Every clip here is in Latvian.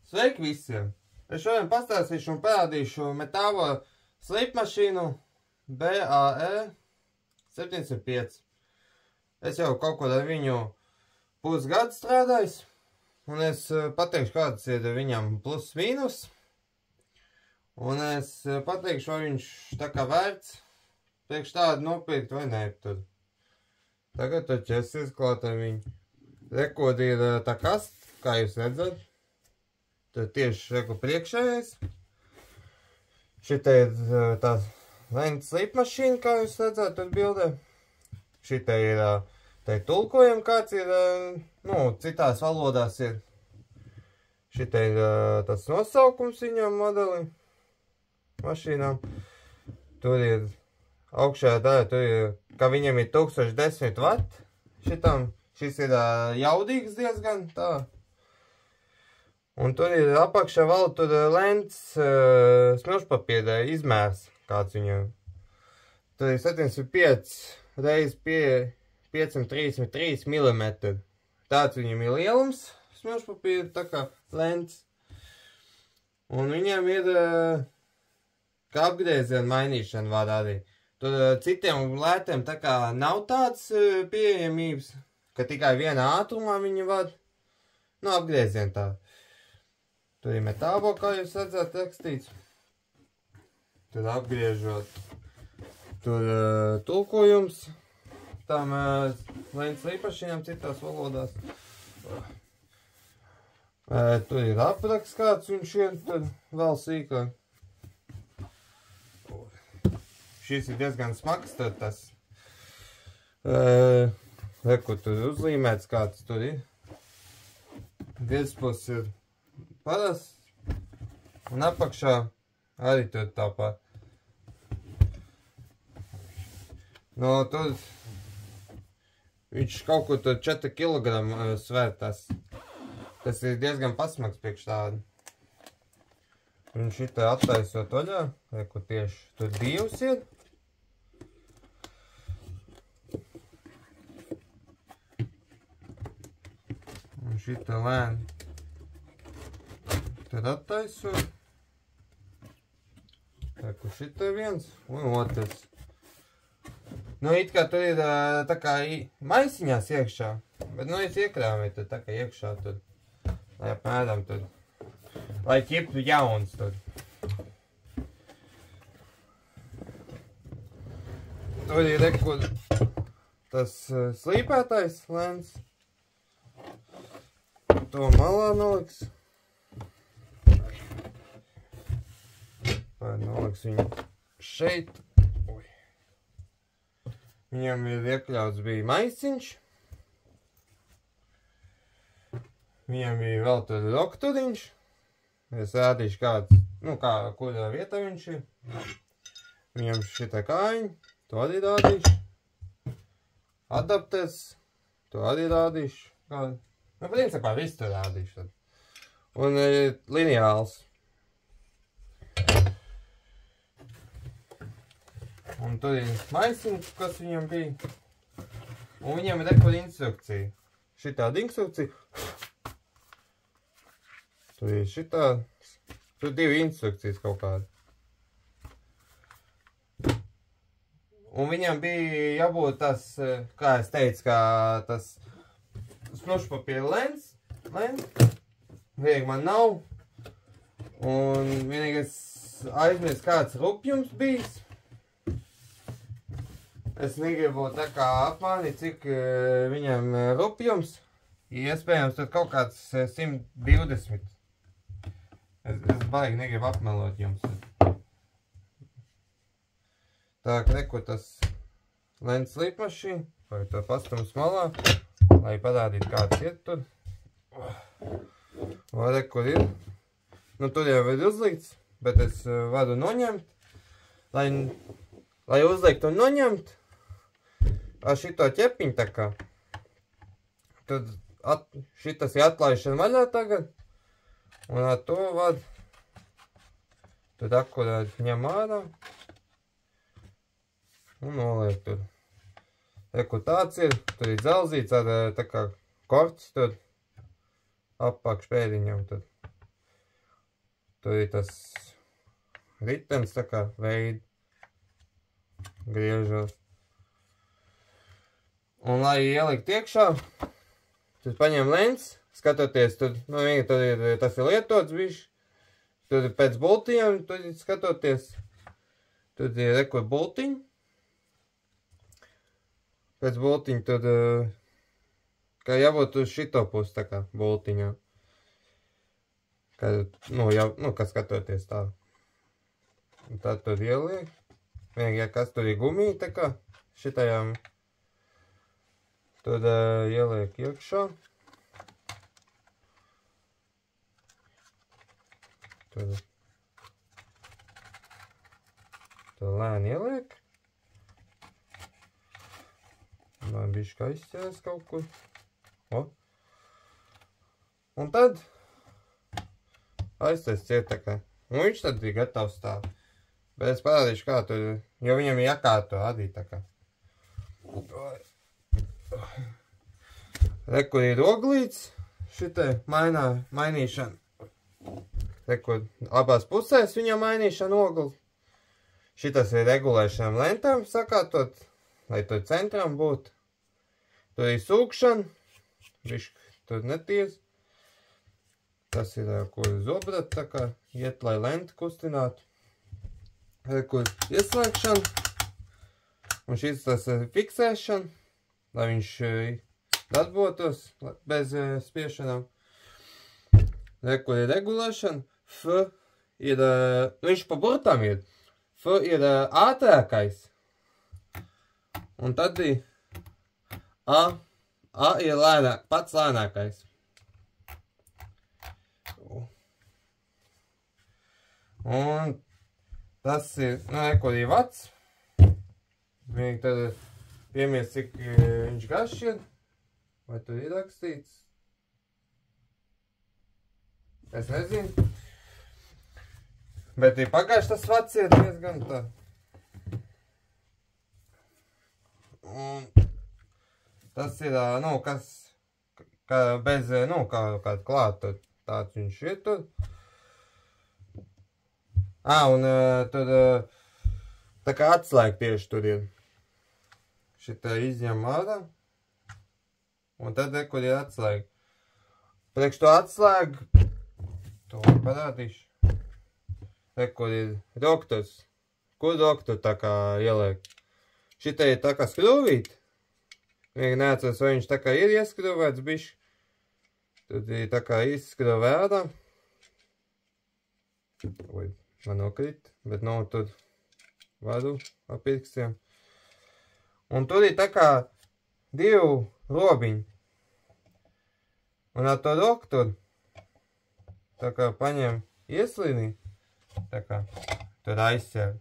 Sveiki visiem! Es šodien pastāstīšu un parādīšu metālo slīpmašīnu BAE 705. Es jau kaut ko ar viņu pusgadu strādājis, un es pateikšu, kāds ir viņam plus mīnus. Un es pateikšu, vai viņš tā kā vērts priekš tādu nopirkt vai nē. Tagad ķersies klāt ar viņu. Rekodi ir tā kasta, kā jūs redzat. Tad tieši reku priekšējais. Šitā ir tā lentes slīpmašīna, kā jūs redzat tur bildē. Šitā ir tā tulkojuma, kāds ir, citās valodās ir. Šitā ir tāds nosaukums viņam modelim, mašīnām. Tur ir augšējā daļa, tur ir, ka viņam ir 1010 watt. Šis ir jaudīgs diezgan tā. Un tur ir apakšā vēl tur lents smilšpapīra izmērs, kāds viņam. Tur ir 705 reiz 533 mm. Tāds viņam ir lielums smilšpapīra, tā kā lents. Un viņam ir kā apgrieziena mainīšana var arī. Tur citiem lētiem tā kā nav tāds pieejamības, ka tikai vienā ātrumā viņi var. Apgrieziena tā. Tur ir metālo, kā jūs redzat, rakstīts. Tad apgriežot. Tur tulkojums. Tām lentes slīpmašīnām citās valodās. Tur ir apraksts kāds viņš ir, tad vēl sīkāk. Šis ir diezgan smags, tad tas. Reku tur uzlīmēts kāds tur ir. Vietspus ir parasts, un apakšā arī tur tāpat. Tur viņš kaut kur tur 4 kg svēr tas. Tas ir diezgan pasmags priekš tādu. Un šitā attaisot vaļā, reku tieši tur divs ir. Un šitā lēni. Tad attaisot. Reku šitā viens un otrs. It kā tur ir tā kā maisiņās iekšā. Bet es iekrāvēju tur tā kā iekšā tur. Lai apmēram tur. Lai ķiptu jauns tur. Tur ir reku tas slīpētais lens. To malā noliks. Noliks viņu šeit. Viņam ir iekļauts bija maisiņš. Viņam bija vēl tur rokturiņš. Es rādīšu kāds, kurā vietā viņš ir. Viņam šitā kājiņa. To arī rādīšu. Adapters. To arī rādīšu. Principā visu to rādīšu. Un lineāls. Un tur ir maisiņš, kas viņam bija. Un viņam ir rekur instrukcija. Šitāda instrukcija. Tur ir šitāda. Tur 2 instrukcijas kaut kāda. Un viņam bija jābūt tas, kā es teicu, kā tas smilšpapīra lens. Viegli man nav. Un vienīgais aizmirst kāds rupjums bijis. Es negribu tā kā apmānīt, cik viņam rupjums. Iespējams, tad kaut kāds 120. Es baigi negribu apmelot jums. Tā, reku tas lentes slīpmašīna. Vai to pastums malā. Lai parādītu, kāds ir tur. Vai reku ir. Tur jau ir uzlikts, bet es varu noņemt. Lai uzlikt un noņemt. Ar šito ķepiņu tā kā. Tad šitas ir atlaišana vaļā tagad. Un ar to var. Tad akurāt ņem ārā. Un noliek tur. Reku tāds ir. Tur ir dzelzīts ar tā kā korķis tur. Apakš pēdiņam tad. tur ir tas ritens tā kā veidi griežos. Un, lai ielikt iekšā, tad paņem lents, skatoties, tur, nu, tur ir, tas ir lietots bišķi, tur ir pēc bultiņiem, tur ir skatoties, tur ir rekur bultiņi, pēc bultiņa tad, kā jābūt uz šito pusi, tā kā bultiņā, kā skatoties tā. Un tā tur ieliek, vienīgi, ja kas tur ir gumija, tā kā, šitajām, tad ieliek iekšā. Tad lēni ieliek. Man bišķi kā izķēs kaut kur. O. Un tad aiztais ciet tā kā. Un viņš tad ir gatavs tā. Bet es parādīšu kā tur, jo viņam ir jākārto arī tā kā. Rekur ir oglīts, šitai mainīšana. Rekur abās pusēs viņam mainīšana ogli. Šitas ir regulēšanām lentām sakārtot, lai tur centram būtu. Tur ir sūkšana, bišķi tur neties. Tas ir, kur zobrat, tā kā iet, lai lenti kustinātu. Rekur ieslēgšana. Un šis tas fiksēšana, lai viņš darbotos bez spiešanām. Rekur ir regulēšana. F ir, viņš pa burtām ir. F ir ātrākais. Un tad ir A ir pats lēnākais. Un tas ir, rekur ir vats. Vienīgi tad piemies, cik viņš garš ir. Vai tur ir rakstīts? Es nezinu. Bet ir pagājuši tas vats ir diezgan tā. Un tas ir, kas, bez, kāda klāta, tāds viņš ir tur. Un tur, tā kā atslēga tieši tur ir. Šitā izņem ārā. Un tad, kur ir atslēga. Priekš to atslēgu, to parādīšu. Kur ir doktors. Kur doktor tā kā ieliek? Šitā ir tā kā skrūvīt. Vienīgi neatceros, vai viņš tā kā ir ieskrūvēts bišķi. Tad ir tā kā izskrūvē ārā. Oi, man nokrīt, bet nav tur vadu ar pirkstiem. Un tur ir tā kā divu robiņu. Un ar to doktoru tā kā paņem ieslīnī. Tā kā tur aizsēv.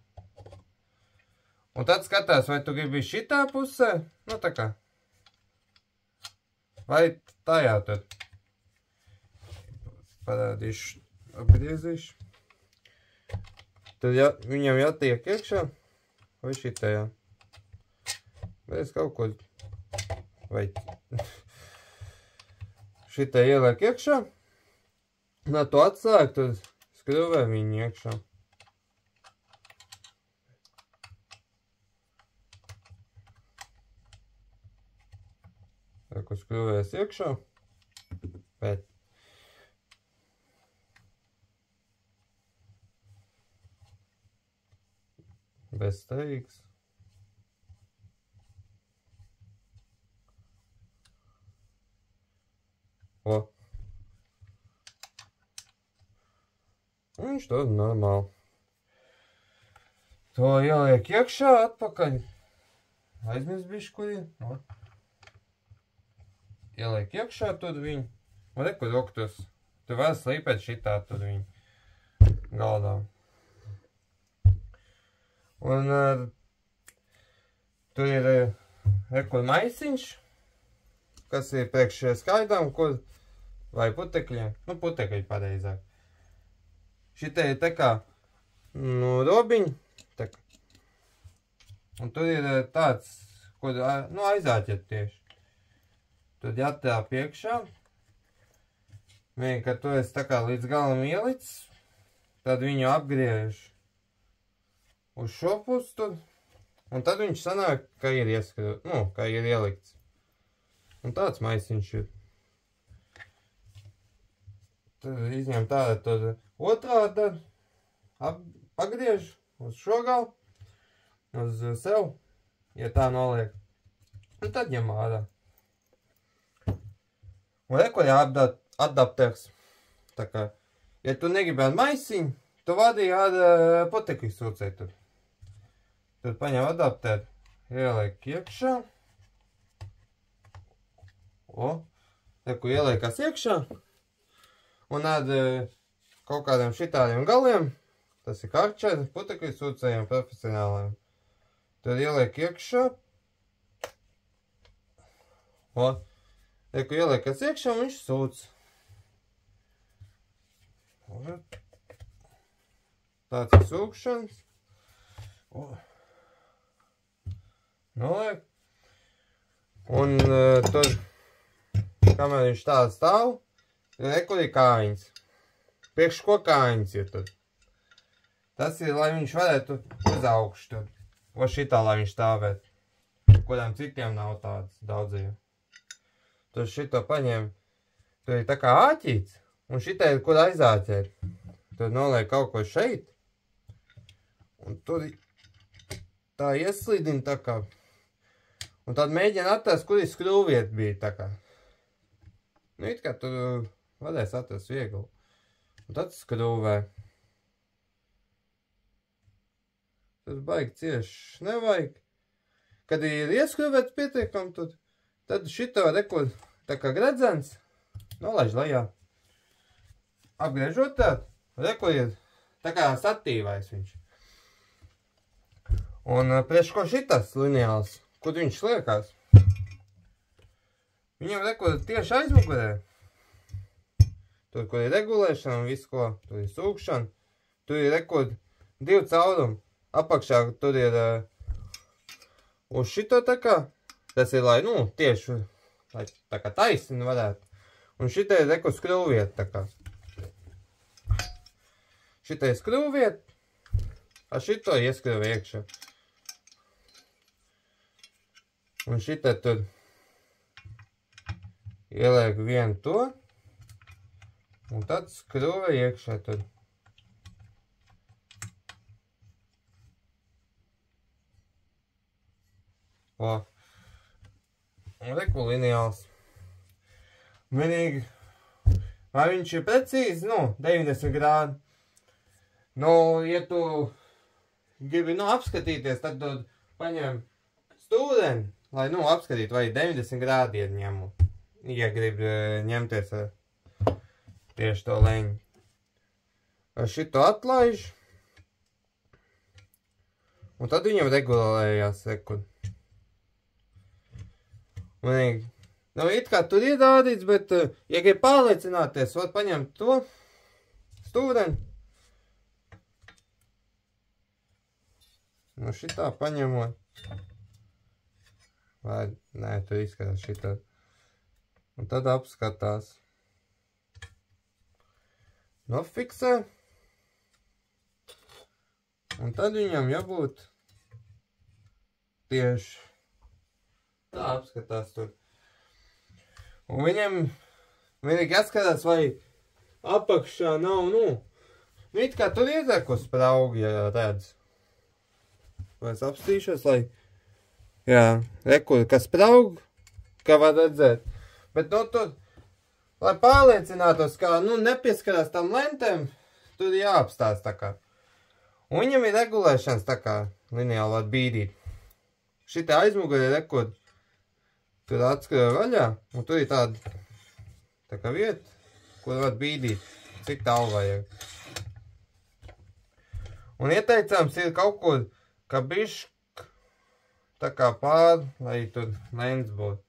Un tad skatās, vai tu gribi šitā pusē, tā kā. Vai tajā tad. Parādīšu, apgriezīšu. Tad viņam jātiek iekšā, vai šitajā. Vai es kaut ko, vai šitai ieliek iekšā. Un ar to atslēgu, tad skrūvē viņu iekšā. Tā, ko skrūvēs iekšā. Bet. Bez steigas. O. Un viņš to normāli. To ieliek iekšā, atpakaļ. Aizmirst bišķi, kur ir. O. Ieliek iekšā tur viņu. Un reku doktors. Tu var slīpēt šitā tur viņu galdā. Un tur ir reku maisiņš, kas ir priekš skaidām, kur vai putekļiem. Putekļi pareizāk. Šitai ir tā kā robiņi. Un tur ir tāds, kur aizāķet tieši. Tad jātēp iekšā. Vienīgi, ka tu esi tā kā līdz galam ielicis. tad viņu apgriež uz šo pusi tur, un tad viņš sanāk, ka ir ka ir ielikts. Un tāds maisiņš ir. Tad izņem tādu, tad otrādi pagriež uz šo galu, uz sev, ja tā noliek. Un tad ņem ārā. Un reko jāadaptēs. Tā kā, ja tu negribēji maisiņu, tu vadīji ar putekļu sūcēju tur. Tad paņem adaptēt, ieliek iekšā. Reko ieliekās iekšā. Un ar kaut kādiem šitādiem galiem, tas ir karčeri, putekļu sūcējiem profesionāliem. Tad ieliek iekšā. Reko ieliekas iekšā un viņš sūc. Tāds ir sūkšanas. Noliek. Un tad, kamēr viņš tā stāv, reko ir kājiņas. Priekš ko kājiņas ir tad? Tas ir, lai viņš varētu uz augšu tad. O šitā, lai viņš stāvēt. Kodām citiem nav tāds daudziem. Tur šito paņem, tur ir tā kā āķīts, un šitai ir, kur aizāķēt. Tur noliek kaut ko šeit, un tur tā ieslīdina tā kā. Un tad mēģina atrast, kur ir skrūviet bija tā kā. Nu, it kā tur varēs atrast viegli. Un tad skrūvē. Tas baigi cieši nevajag. Kad ir ieskrūvēts pietiekam, tad šito reko tā kā gredzens nolaiž lejā. Apgriežot tā, reko ir tā kā statīvais viņš. Un priekš ko šitas lineāls, kur viņš liekās, viņam reko tieši aizmugurē. Tur, kur ir regulēšana un visu ko, tur ir sūkšana, tur ir reko 2 caurumi. Apakšā tur ir uz šito tā kā. Tas ir, lai, tieši, lai tā kā taisni varētu. Un šitai ir reko skrūviet, tā kā. Šitai skrūviet, ar šito ieskrūvi iekšā. Un šitai tur ieliek vienu to, un tad skrūvi iekšā tur. Un reko lineāls. Vienīgi, vai viņš ir precīzi, 90 grādi. Ja tu gribi, apskatīties, tad tu paņem stūreni, lai, apskatīt, vai 90 grādi ir ņemu. Ja gribi ņemties ar tieši to leņu. Šito atlaiž. Un tad viņam regulējās reko. Vienīgi. It kā tur ir rādīts, bet, ja grib pārliecināties, var paņemt to stūreni. Šitā paņemot. Vai, nē, tur izskatās šitā. Un tad apskatās. Nofiksē. Un tad viņam jābūt tieši tā apskatās tur. Un viņam vienīgi jāskatās, vai apakšā nav, it kā tur iezēk uz spraugi, ja redz. Vai es apstīšos, lai, reko, ka spraug, ka var redzēt. Bet, tur, lai pārliecinātos, ka, nepieskarās tam lentēm, tur jāapstās tā kā. Un viņam ir regulēšanas tā kā lineāli var bīdīt. Šitā aizmugurē reko, tur atskrēja vaļā, un tur ir tāda tā kā vieta, kur var bīdīt, cik tālu vajag. Un ieteicams ir kaut kur, ka bišķi tā kā pār, lai tur lens būtu.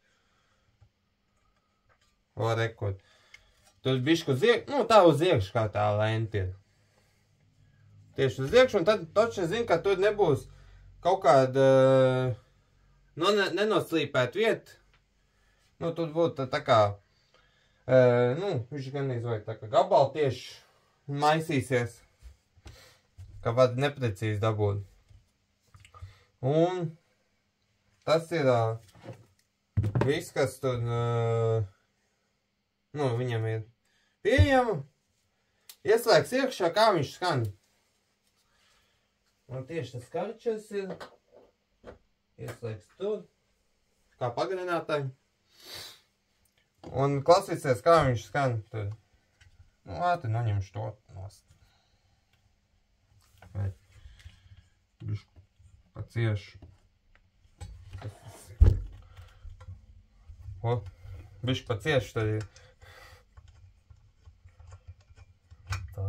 O, rekord. Tur bišķi uz iekšu, tā uz iekšu kā tā lenta ir. Tieši uz iekšu, un tad točni zin, ka tur nebūs kaut kāda nenoslīpēt vieta. Tur būtu tā kā, viņš gan izvajag tā kā gabali tieši maisīsies. ka var neprecīzi dabūt. Un tas ir viss, kas tur, nu, viņam ir pieejama. Ieslēgs iekšā, kā viņš skan. Un tieši tas karčers ir. Ieslēgs tur, kā pagarinātāji. Un klausīsies, kā viņš skan tur. Nu, ātri noņemšu to nost. Vai bišku paciešu. O, bišku paciešu tad ir. Tā.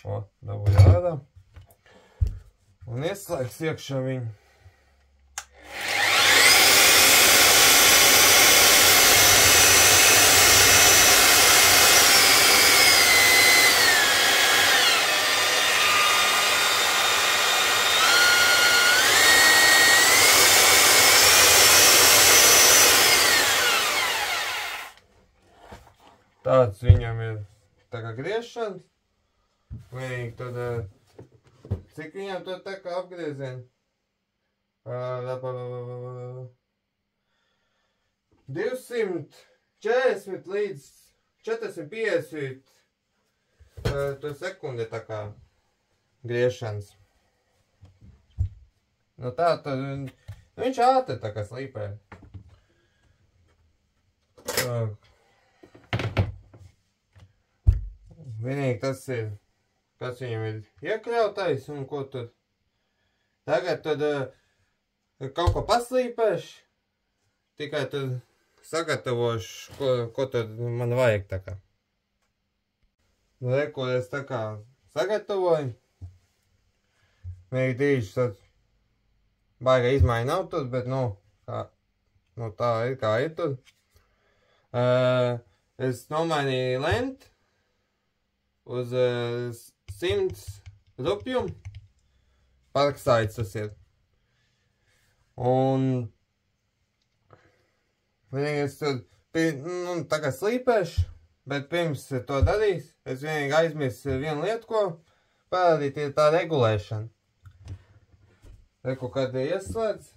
O, dabūju ārā. Un ieslēgs iekšā viņu. Tāds viņam ir tā kā griešanas. Vienīgi tad, cik viņam tur tā kā apgriezieni? 240 līdz 450 tur sekundi tā kā griešanas. Nu tā tad, viņš ātri tā kā slīpē. Vienīgi tas ir, kas viņam ir iekļautais un ko tur. Tagad tad kaut ko paslīpēšu, tikai tad sagatavošu, ko tad man vajag tā kā. Ko es tā kā sagatavoju. Vienīgi tīši tad baiga izmaiņa nav tur, bet nu tā ir kā ir tur. Es nomainīju lenti uz 100 rupju. Parksaids tas ir. Un vienīgi es tur tagad slīpēšu, bet pirms to darīs, es vienīgi aizmirsu vienu lietu, ko parādīt, ir tā regulēšana. Reku, kad ieslēdz,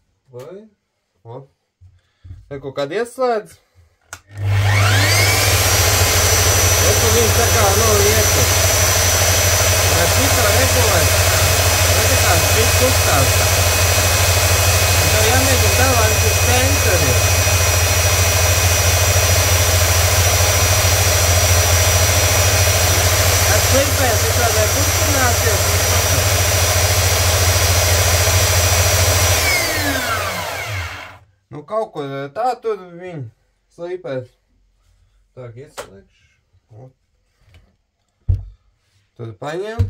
reku, kad ieslēdz, reku, viņš tā kā iekļūt. Mēs šito regulēt, redz, viņš kustās tā. Un tev jāmēģina tālāk, viņš sensori ir. Kad slīpēs, viņš tādai kustināsies, viņš kustās. Nu, kaut kur tā tur viņi slīpēs. Tā, ieslēgšu. Tur paņem.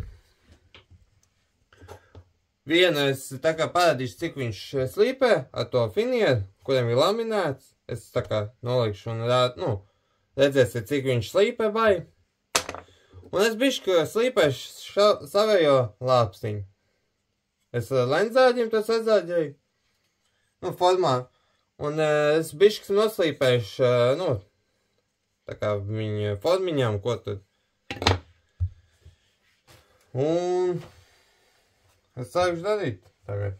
Vienu es tā kā parādīšu, cik viņš slīpē ar to finieru, kuriem ir laminēts. Es tā kā nolikšu un redzēsiet, cik viņš slīpē vai. Un es bišķi slīpēšu savējo lāpstiņu. Es lenzāģiem to sazāģēju. Formā. Un es bišķi noslīpēšu, tā kā viņa formiņām, ko tad. Un es sākšu darīt tagad.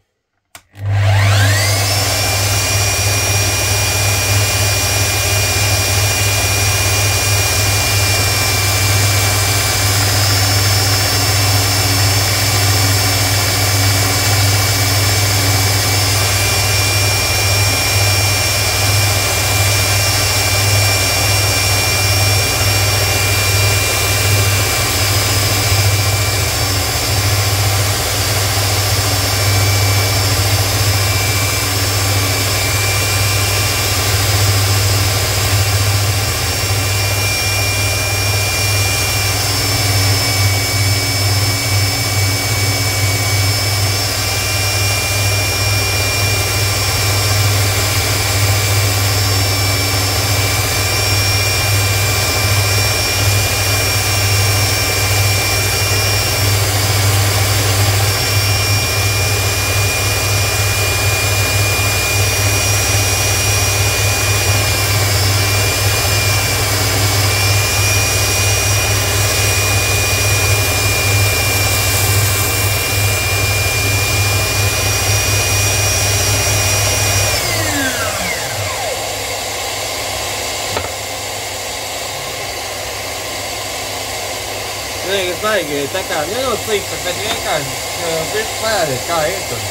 Es baigi tā kā nenoslīpēt, bet vienkārši viss parādīt, kā ir tur.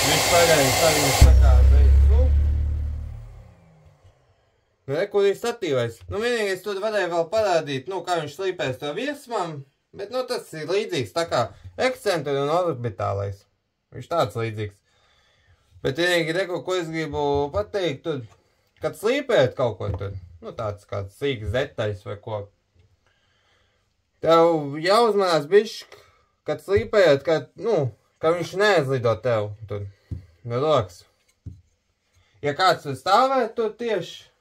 Viss parādīt, kā viņš tā kā beidz. Kur ir statīvais. Vienīgais tur varēja vēl parādīt, kā viņš slīpēs to virsmam, bet tas ir līdzīgs tā kā ekscentra un orbitālais. Viņš tāds līdzīgs. Bet vienīgi ko es gribu pateikt, tur, kad slīpējat kaut ko tur, tāds kāds sīks detaļs vai ko. Tev jāuzmanās bišķi, kad slīpējat, ka viņš neaizlido tev tur no rokas. Ja kāds tur stāvēt tur tieši,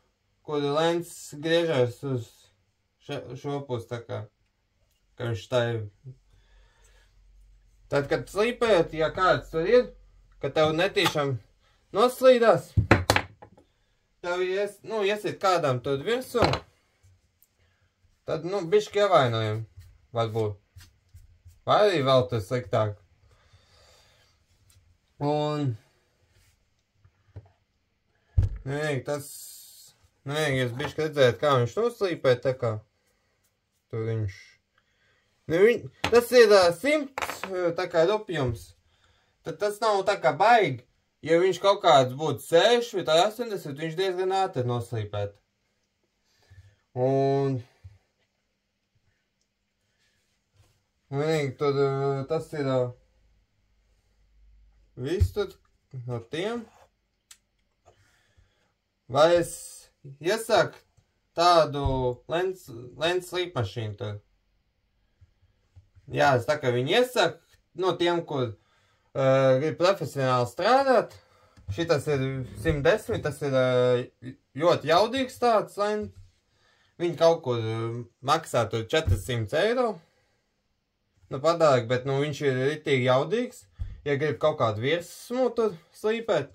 kur lens griežas uz šo pusi, tā kā, ka viņš tā ir. Tad, kad slīpējat, ja kāds tur ir, ka tev netīšām noslīdās, tev iesit kādam tur virsū, tad, bišķi ievainojam. Varbūt. Vai arī vēl tas sliktāk. Un es bišķi redzēju, kā viņš noslīpē, tā kā tur viņš. Tas ir 100 tā kā rupjums. Tad tas nav tā kā baigi. Ja viņš kaut kāds būtu 6 vai 80, viņš diezgan ātri noslīpēt. Un vienīgi tur tas ir viss tur no tiem. Vai es iesaku tādu lens slīpmašīnu tur? Jā, es tā kā viņi iesaku tiem, kur grib profesionāli strādāt. Šitas ir 110, tas ir ļoti jaudīgs tāds lens. Viņi kaut kur maksā tur 400 eiro. Padārāk, bet viņš ir ritīgi jaudīgs. Ja grib kaut kādu virsmu tur slīpēt,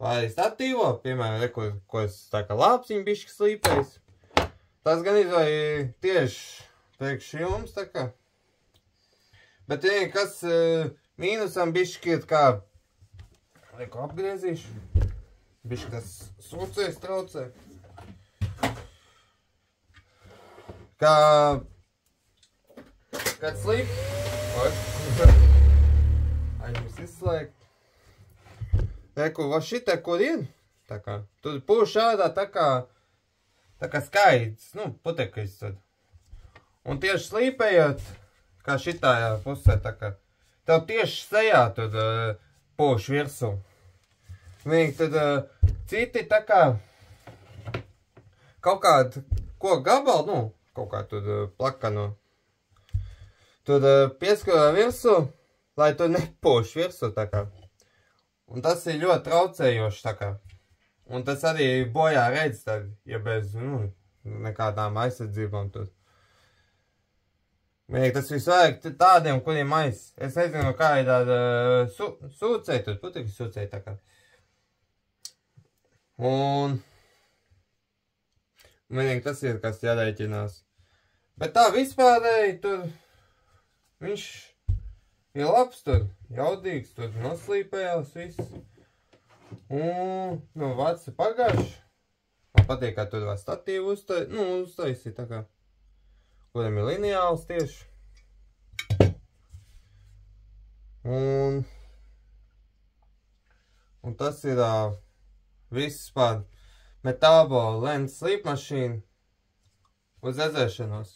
vai arī statīvo, piemēram, ko es tā kā lāpsiņu bišķi slīpējis. Tas gan izvēja tieši priekš jums, tā kā. Bet kas mīnusam bišķi ir kā, ko apgriezīšu, bišķi tas sūcēs traucē. Kā kad slīp, aizmums izslēgt. Va šitā, kur ir, tā kā, tur pūš ārā tā kā skaidrs, putekļs tad. Un tieši slīpējot, kā šitājā pusē, tā kā, tev tieši sejā tur pūš virsū. Vienīgi tad citi tā kā, kaut kādu, ko gabalu, kaut kā tur plakano. Tur pieskarā virsū, lai tur nepūš virsū, tā kā. Un tas ir ļoti traucējoši, tā kā. Un tas arī bojā redz, tad, ja bez, nekādām aizsardzībām tur. Vienīgi tas visu vajag tādiem, kuriem es nezinu, kā ir tāda sūcēja, tur putekļi sūcēja, tā kā. Un vienīgi tas ir, kas jārēķinās. Bet tā vispārēji tur, viņš ir labs tur, jaudīgs, tur noslīpējās viss. Un, vats ir pagājuši. Man patīk, kā tur vēl statīvu uztaisīt, tā kā, kuram ir lineāls tieši. Un tas ir viss par Metabo lens slīpmašīnu uz edzēšanos.